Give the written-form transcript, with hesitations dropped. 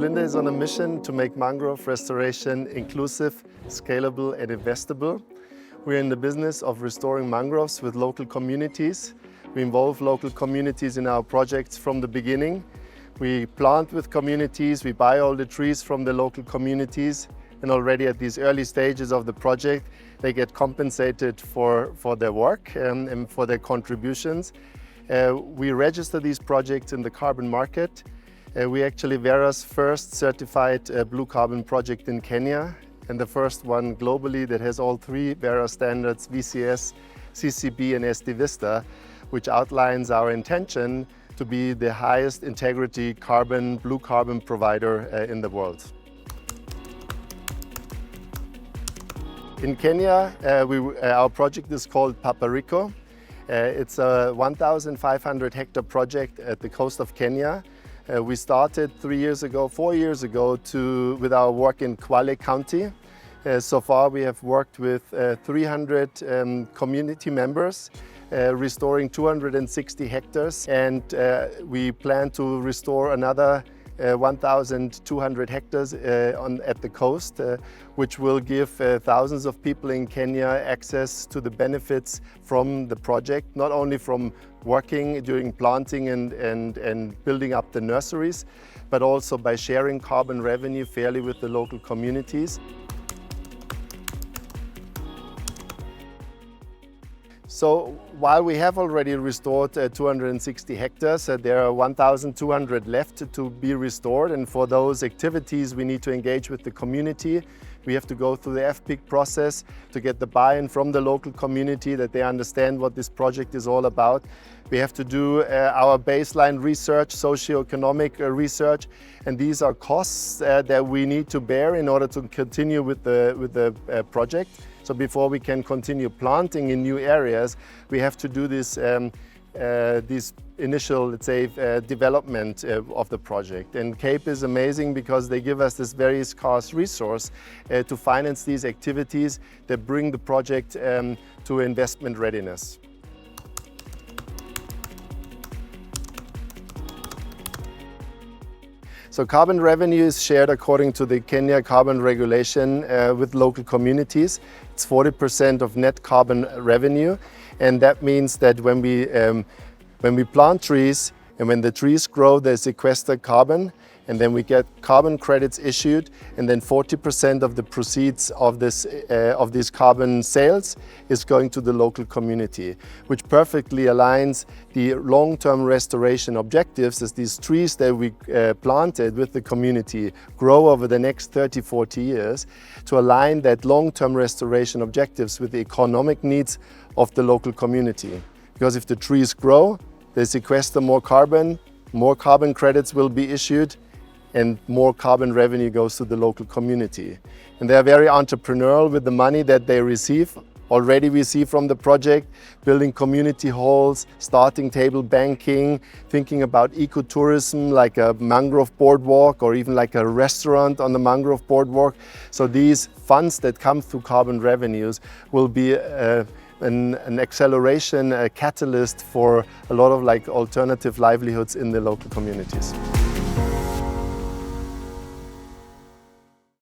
Vlinder is on a mission to make mangrove restoration inclusive, scalable and investable. We're in the business of restoring mangroves with local communities. We involve local communities in our projects from the beginning. We plant with communities, we buy all the trees from the local communities, and already at these early stages of the project, they get compensated for their work and for their contributions. We register these projects in the carbon market. We actually Verra's first certified blue carbon project in Kenya, and the first one globally that has all three Verra standards, VCS, CCB and SD Vista, which outlines our intention to be the highest integrity blue carbon provider in the world. In Kenya, our project is called Papariko. It's a 1,500 hectare project at the coast of Kenya. We started 4 years ago with our work in Kwale County. So far we have worked with 300 community members, restoring 260 hectares, and we plan to restore another 1,200 hectares at the coast, which will give thousands of people in Kenya access to the benefits from the project, not only from working during planting and building up the nurseries, but also by sharing carbon revenue fairly with the local communities. So while we have already restored 260 hectares, there are 1,200 left to be restored, and for those activities we need to engage with the community. We have to go through the FPIC process to get the buy-in from the local community that they understand what this project is all about. We have to do our baseline research, socioeconomic research, and these are costs that we need to bear in order to continue with the project. So before we can continue planting in new areas, we have to do this initial, let's say, development of the project. And CAPE is amazing because they give us this very scarce resource to finance these activities that bring the project to investment readiness. So carbon revenue is shared according to the Kenya carbon regulation with local communities. It's 40% of net carbon revenue, and that means that when we plant trees and when the trees grow, they sequester carbon, and then we get carbon credits issued, and then 40% of the proceeds of these carbon sales is going to the local community, which perfectly aligns the long-term restoration objectives as these trees that we planted with the community grow over the next 30-40 years, to align that long-term restoration objectives with the economic needs of the local community. Because if the trees grow, they sequester more carbon credits will be issued, and more carbon revenue goes to the local community. And they are very entrepreneurial with the money that they receive. Already we see from the project, building community halls, starting table banking, thinking about ecotourism like a mangrove boardwalk or even like a restaurant on the mangrove boardwalk. So these funds that come through carbon revenues will be an acceleration, a catalyst for a lot of alternative livelihoods in the local communities.